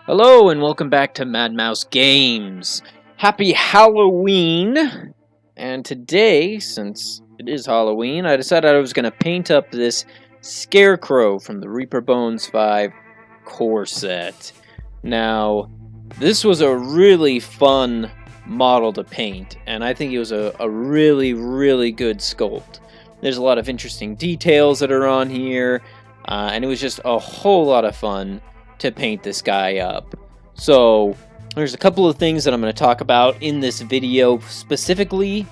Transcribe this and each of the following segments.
Hello and welcome back to Mad Mouse Games. Happy Halloween! And today, since it is Halloween, I decided I was going to paint up this Scarecrow from the Reaper Bones 5 core set. Now, this was a really fun model to paint, and I think it was a really good sculpt. There's a lot of interesting details that are on here, and it was just a whole lot of fun to paint this guy up. So there's a couple of things that I'm going to talk about in this video specifically.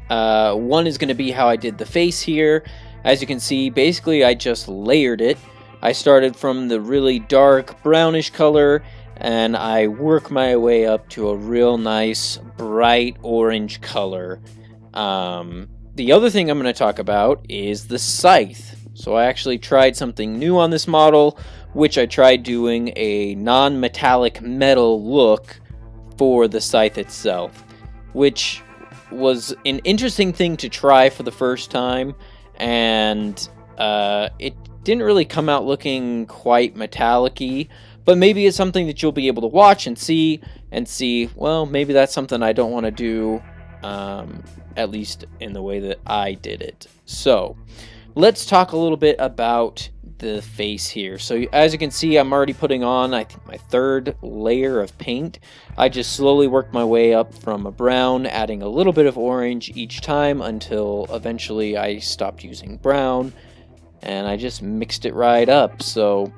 One is going to be how I did the face here. As you can see, basically I just layered it. I started from the really dark brownish color and I work my way up to a real nice bright orange color. The other thing I'm going to talk about is the Scythe. So I actually tried something new on this model, which I tried doing a non-metallic metal look for the Scythe itself, which was an interesting thing to try for the first time, and it didn't really come out looking quite metallic-y, but maybe it's something that you'll be able to watch and see, well, maybe that's something I don't want to do, at least in the way that I did it. So let's talk a little bit about the face here. So as you can see, I'm already putting on, I think, my third layer of paint. I just slowly worked my way up from a brown, adding a little bit of orange each time until eventually I stopped using brown, and I just mixed it right up. So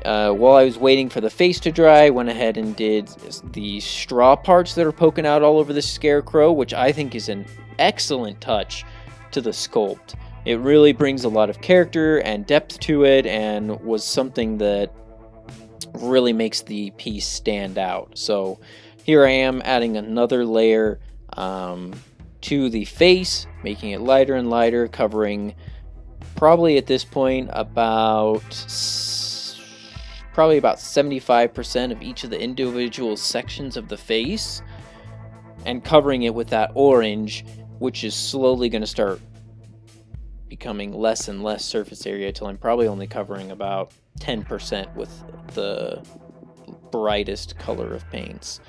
while I was waiting for the face to dry, I went ahead and did the straw parts that are poking out all over the Scarecrow, which I think is an excellent touch to the sculpt. It really brings a lot of character and depth to it, and was something that really makes the piece stand out. So here I am adding another layer to the face, making it lighter and lighter, covering probably at this point about 75% of each of the individual sections of the face, and covering it with that orange, which is slowly going to start becoming less and less surface area till I'm probably only covering about 10% with the brightest color of paints.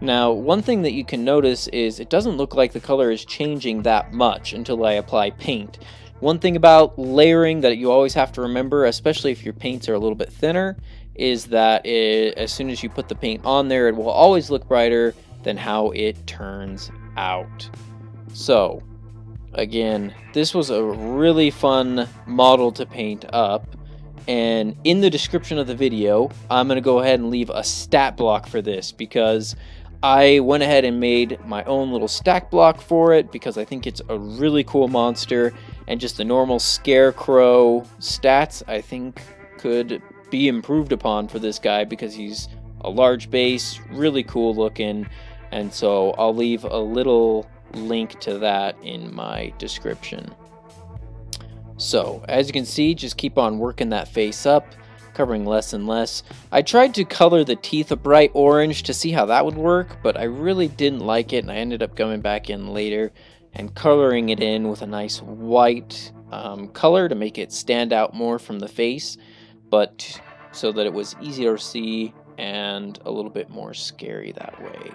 Now, one thing that you can notice is it doesn't look like the color is changing that much until I apply paint. One thing about layering that you always have to remember, especially if your paints are a little bit thinner, is that as soon as you put the paint on there, it will always look brighter than how it turns out. So again, this was a really fun model to paint up, and in the description of the video, I'm going to go ahead and leave a stat block for this, because I went ahead and made my own little stack block for it, because I think it's a really cool monster, and just the normal Scarecrow stats, I think, could be improved upon for this guy, because he's a large base, really cool looking, and so I'll leave a little link to that in my description. So as you can see, just keep on working that face up, covering less and less. I tried to color the teeth a bright orange to see how that would work, but I really didn't like it, and I ended up going back in later and coloring it in with a nice white color to make it stand out more from the face, but so that it was easier to see and a little bit more scary that way.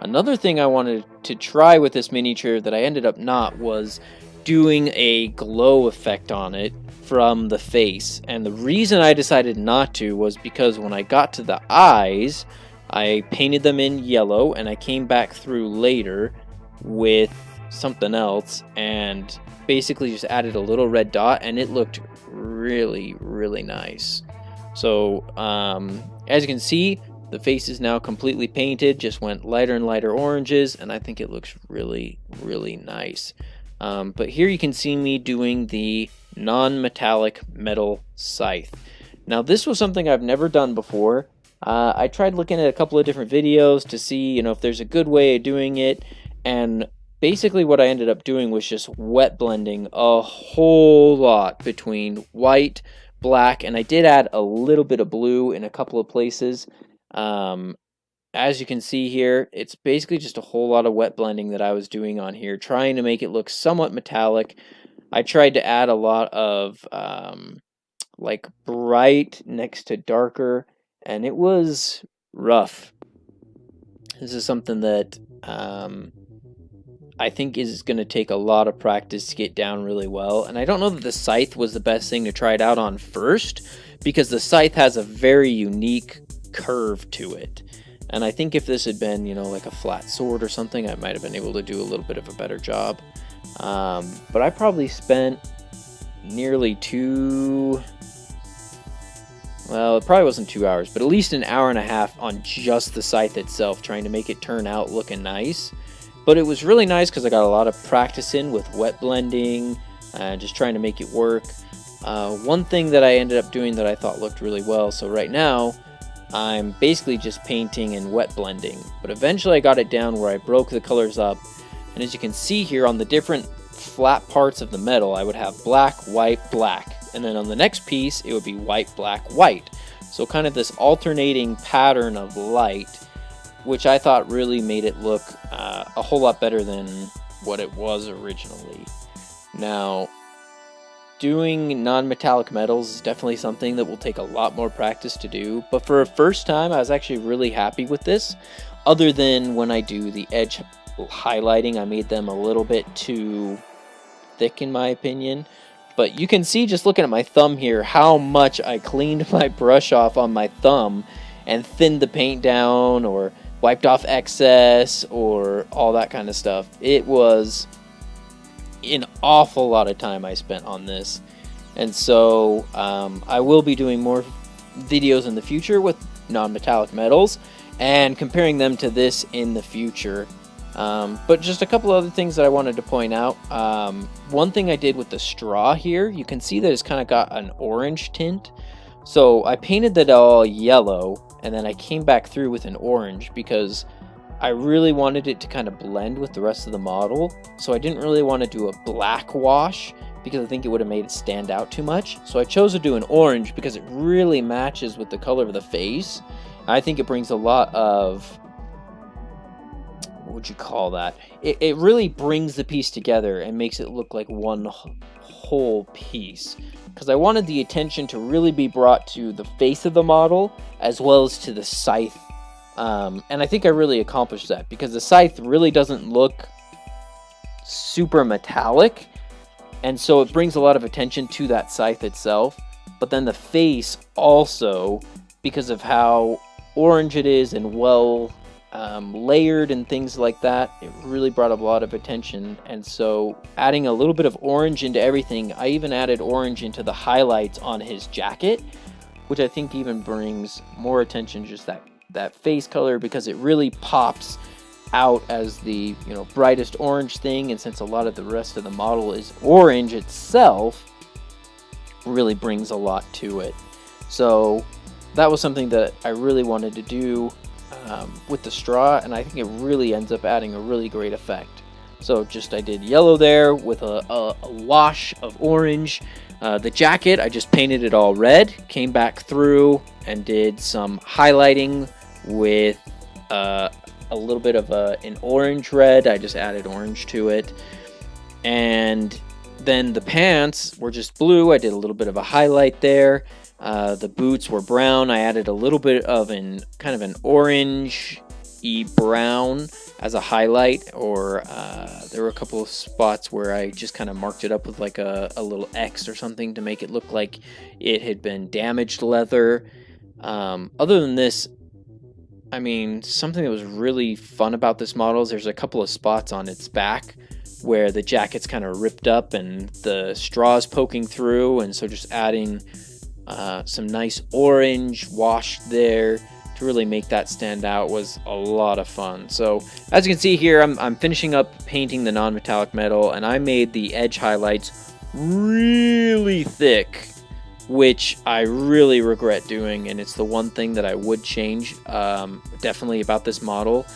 Another thing I wanted to try with this miniature that I ended up not was doing a glow effect on it from the face. And the reason I decided not to was because when I got to the eyes, I painted them in yellow, and I came back through later with something else and basically just added a little red dot, and it looked really nice. So as you can see, the face is now completely painted, just went lighter and lighter oranges, and I think it looks really nice. But here you can see me doing the non-metallic metal Scythe. Now this was something I've never done before. I tried looking at a couple of different videos to see, if there's a good way of doing it, and basically what I ended up doing was just wet blending a whole lot between white, black, and I did add a little bit of blue in a couple of places. As you can see here, it's basically just a whole lot of wet blending that I was doing on here, trying to make it look somewhat metallic. I tried to add a lot of like bright next to darker, and it was rough. This is something that I think is going to take a lot of practice to get down really well. And I don't know that the Scythe was the best thing to try it out on first, because the Scythe has a very unique curve to it. And I think if this had been, you know, like a flat sword or something, I might have been able to do a little bit of a better job. But I probably spent nearly well, it probably wasn't 2 hours, but at least an hour and a half on just the Scythe itself, trying to make it turn out looking nice. But it was really nice because I got a lot of practice in with wet blending, just trying to make it work. One thing that I ended up doing that I thought looked really well, so right now I'm basically just painting and wet blending, but eventually I got it down where I broke the colors up, and as you can see here on the different flat parts of the metal, I would have black, white, black, and then on the next piece it would be white, black, white. So kind of this alternating pattern of light, which I thought really made it look a whole lot better than what it was originally. Now, doing non-metallic metals is definitely something that will take a lot more practice to do, but for a first time I was actually really happy with this, other than when I do the edge highlighting. I made them a little bit too thick in my opinion, but you can see just looking at my thumb here how much I cleaned my brush off on my thumb and thinned the paint down or wiped off excess or all that kind of stuff. It was an awful lot of time I spent on this, and so I will be doing more videos in the future with non-metallic metals and comparing them to this in the future. But just a couple other things that I wanted to point out. One thing I did with the straw here, you can see that it's kind of got an orange tint. So I painted that all yellow, and then I came back through with an orange because I really wanted it to kind of blend with the rest of the model. So I didn't really want to do a black wash because I think it would have made it stand out too much. So I chose to do an orange because it really matches with the color of the face. I think it brings a lot of, what would you call that? It really brings the piece together and makes it look like one whole piece. Because I wanted the attention to really be brought to the face of the model as well as to the Scythe. And I think I really accomplished that because the Scythe really doesn't look super metallic, and so it brings a lot of attention to that Scythe itself. But then the face also, because of how orange it is and well layered and things like that, it really brought up a lot of attention. And so adding a little bit of orange into everything, I even added orange into the highlights on his jacket, which I think even brings more attention, just that face color, because it really pops out as the, you know, brightest orange thing. And since a lot of the rest of the model is orange itself, really brings a lot to it. So that was something that I really wanted to do with the straw, and I think it really ends up adding a really great effect. So just I did yellow there with a wash of orange. The jacket, I just painted it all red, came back through and did some highlighting with a little bit of an orange red. I just added orange to it. And then the pants were just blue. I did a little bit of a highlight there. The boots were brown. I added a little bit of kind of an orange-y brown as a highlight, or there were a couple of spots where I just kind of marked it up with like a little X or something to make it look like it had been damaged leather. Other than this, I mean, something that was really fun about this model is there's a couple of spots on its back where the jacket's kind of ripped up and the straw's poking through, and so just adding some nice orange wash there to really make that stand out was a lot of fun. So as you can see here, I'm finishing up painting the non-metallic metal, and I made the edge highlights really thick, which I really regret doing, and it's the one thing that I would change definitely about this model.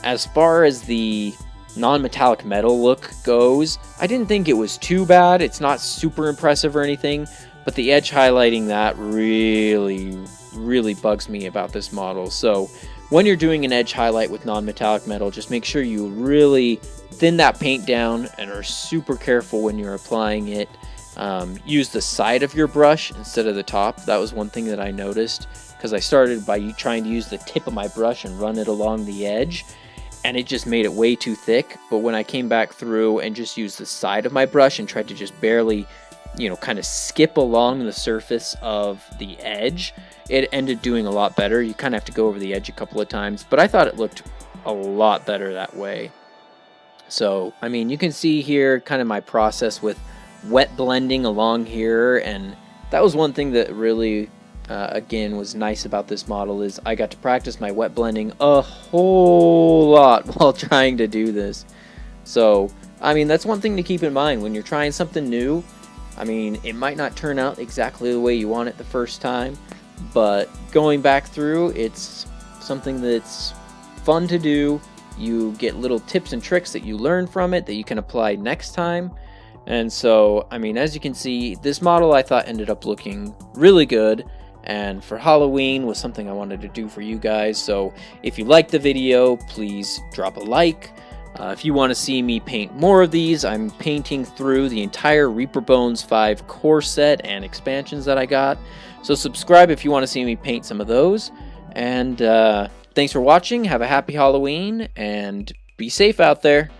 As far as the non-metallic metal look goes, I didn't think it was too bad. It's not super impressive or anything, but the edge highlighting, that really bugs me about this model. So when you're doing an edge highlight with non-metallic metal, just make sure you really thin that paint down and are super careful when you're applying it, use the side of your brush instead of the top. That was one thing that I noticed, because I started by trying to use the tip of my brush and run it along the edge, and it just made it way too thick. But when I came back through and just used the side of my brush and tried to just barely, you know, kind of skip along the surface of the edge, it ended doing a lot better. You kind of have to go over the edge a couple of times, but I thought it looked a lot better that way. So, I mean, you can see here kind of my process with wet blending along here, and that was one thing that really again was nice about this model, is I got to practice my wet blending a whole lot while trying to do this. So I mean, that's one thing to keep in mind when you're trying something new. I mean, it might not turn out exactly the way you want it the first time, but going back through, it's something that's fun to do. You get little tips and tricks that you learn from it that you can apply next time. And so, I mean, as you can see, this model I thought ended up looking really good, and for Halloween was something I wanted to do for you guys. So if you liked the video, please drop a like. If you want to see me paint more of these, I'm painting through the entire Reaper Bones 5 core set and expansions that I got. So subscribe if you want to see me paint some of those. And thanks for watching. Have a happy Halloween, and be safe out there.